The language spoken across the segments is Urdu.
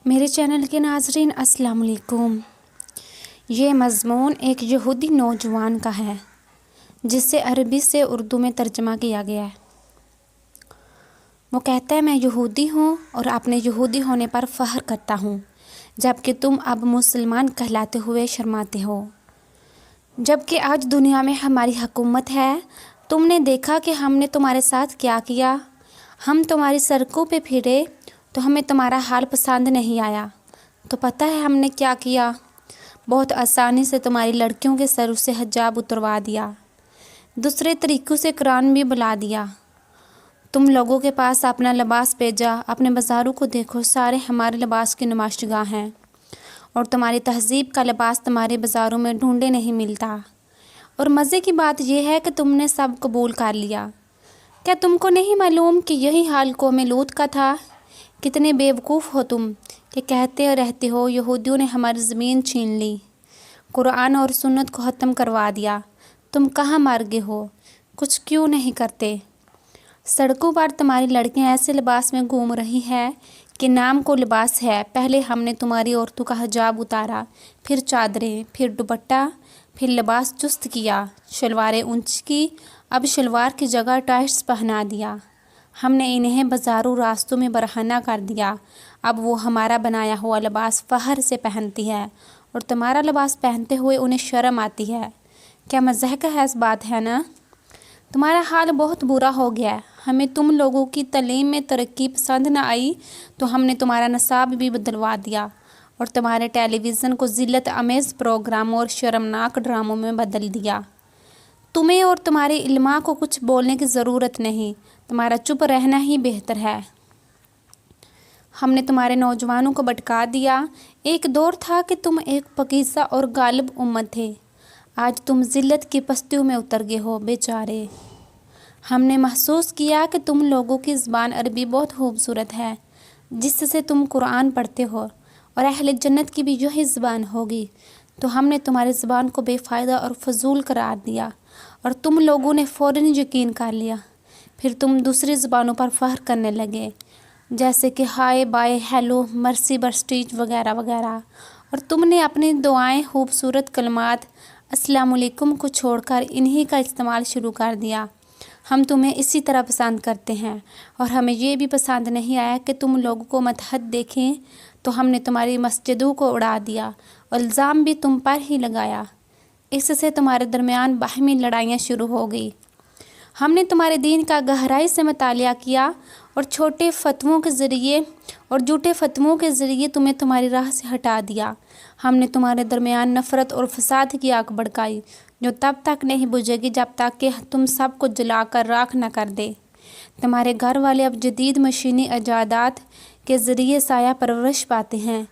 میرے چینل کے ناظرین السلام علیکم۔ یہ مضمون ایک یہودی نوجوان کا ہے جسے عربی سے اردو میں ترجمہ کیا گیا ہے۔ وہ کہتا ہے، میں یہودی ہوں اور اپنے یہودی ہونے پر فخر کرتا ہوں، جبکہ تم اب مسلمان کہلاتے ہوئے شرماتے ہو۔ جبکہ آج دنیا میں ہماری حکومت ہے، تم نے دیکھا کہ ہم نے تمہارے ساتھ کیا کیا۔ ہم تمہاری سڑکوں پہ پھرے تو ہمیں تمہارا حال پسند نہیں آیا، تو پتہ ہے ہم نے کیا کیا؟ بہت آسانی سے تمہاری لڑکیوں کے سروں سے حجاب اتروا دیا، دوسرے طریقوں سے قرآن بھی بلا دیا۔ تم لوگوں کے پاس اپنا لباس بھیجا، اپنے بازاروں کو دیکھو، سارے ہمارے لباس کی نمائشگاہ ہیں، اور تمہاری تہذیب کا لباس تمہارے بازاروں میں ڈھونڈے نہیں ملتا۔ اور مزے کی بات یہ ہے کہ تم نے سب قبول کر لیا۔ کیا تم کو نہیں معلوم کہ یہی حال قوم لوط کا تھا؟ کتنے بے وقوف ہو تم کہ کہتے رہتے ہو یہودیوں نے ہماری زمین چھین لی، قرآن اور سنت کو ختم کروا دیا۔ تم کہاں مر گئے ہو؟ کچھ کیوں نہیں کرتے؟ سڑکوں پر تمہاری لڑکیاں ایسے لباس میں گھوم رہی ہیں کہ نام کو لباس ہے۔ پہلے ہم نے تمہاری عورتوں کا حجاب اتارا، پھر چادریں، پھر دوپٹہ، پھر لباس چست کیا، شلواریں اونچی کی، اب شلوار کی جگہ ٹائٹس پہنا دیا۔ ہم نے انہیں بازاروں راستوں میں برہنہ کر دیا، اب وہ ہمارا بنایا ہوا لباس فخر سے پہنتی ہے، اور تمہارا لباس پہنتے ہوئے انہیں شرم آتی ہے۔ کیا مزاح کا ہے اس بات ہے نا؟ تمہارا حال بہت برا ہو گیا ہے۔ ہمیں تم لوگوں کی تعلیم میں ترقی پسند نہ آئی تو ہم نے تمہارا نصاب بھی بدلوا دیا، اور تمہارے ٹیلی ویژن کو ذلت آمیز پروگراموں اور شرمناک ڈراموں میں بدل دیا۔ تمہیں اور تمہارے علماء کو کچھ بولنے کی ضرورت نہیں، تمہارا چپ رہنا ہی بہتر ہے۔ ہم نے تمہارے نوجوانوں کو بھٹکا دیا۔ ایک دور تھا کہ تم ایک پاکیزہ اور غالب امت تھے، آج تم ذلت کی پستیوں میں اتر گئے ہو بیچارے۔ ہم نے محسوس کیا کہ تم لوگوں کی زبان عربی بہت خوبصورت ہے، جس سے تم قرآن پڑھتے ہو، اور اہل جنت کی بھی یہی زبان ہوگی، تو ہم نے تمہاری زبان کو بے فائدہ اور فضول قرار دیا، اور تم لوگوں نے فوراً یقین کر لیا۔ پھر تم دوسری زبانوں پر فخر کرنے لگے، جیسے کہ ہائے بائے، ہیلو، مرسی، برسٹیج وغیرہ وغیرہ، اور تم نے اپنی دعائیں خوبصورت کلمات السلام علیکم کو چھوڑ کر انہی کا استعمال شروع کر دیا۔ ہم تمہیں اسی طرح پسند کرتے ہیں، اور ہمیں یہ بھی پسند نہیں آیا کہ تم لوگوں کو متحد دیکھیں، تو ہم نے تمہاری مسجدوں کو اڑا دیا اور الزام بھی تم پر ہی لگایا۔ اس سے تمہارے درمیان باہمی لڑائیاں شروع ہو گئی۔ ہم نے تمہارے دین کا گہرائی سے مطالعہ کیا، اور جھوٹے فتووں کے ذریعے تمہیں تمہاری راہ سے ہٹا دیا۔ ہم نے تمہارے درمیان نفرت اور فساد کی آگ بھڑکائی، جو تب تک نہیں بجھے گی جب تک کہ تم سب کو جلا کر راکھ نہ کر دے۔ تمہارے گھر والے اب جدید مشینی ایجادات کے ذریعے سایہ پرورش پاتے ہیں۔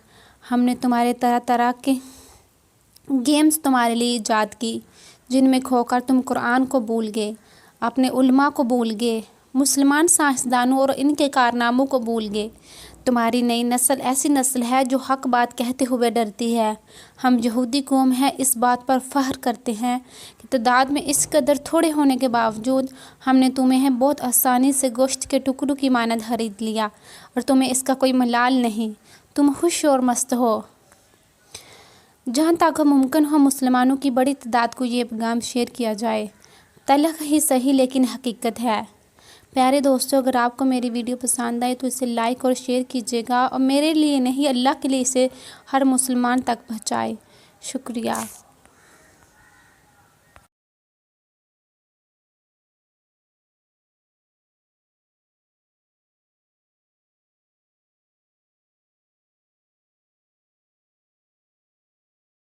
ہم نے تمہارے طرح طرح کے گیمز تمہارے لیے ایجاد کی، جن میں کھو کر تم قرآن کو بھول گئے، اپنے علماء کو بھول گئے، مسلمان سائنسدانوں اور ان کے کارناموں کو بھول گئے۔ تمہاری نئی نسل ایسی نسل ہے جو حق بات کہتے ہوئے ڈرتی ہے۔ ہم یہودی قوم ہیں، اس بات پر فخر کرتے ہیں کہ تعداد میں اس قدر تھوڑے ہونے کے باوجود ہم نے تمہیں بہت آسانی سے گوشت کے ٹکڑوں کی مانند خرید لیا، اور تمہیں اس کا کوئی ملال نہیں، تم خوش اور مست ہو۔ جہاں تک ممکن ہو مسلمانوں کی بڑی تعداد کو یہ پیغام شیئر کیا جائے، تلخ ہی صحیح لیکن حقیقت ہے۔ پیارے دوستو، اگر آپ کو میری ویڈیو پسند آئے تو اسے لائک اور شیئر کیجیے گا، اور میرے لیے نہیں اللہ کے لیے اسے ہر مسلمان تک پہنچائے۔ شکریہ۔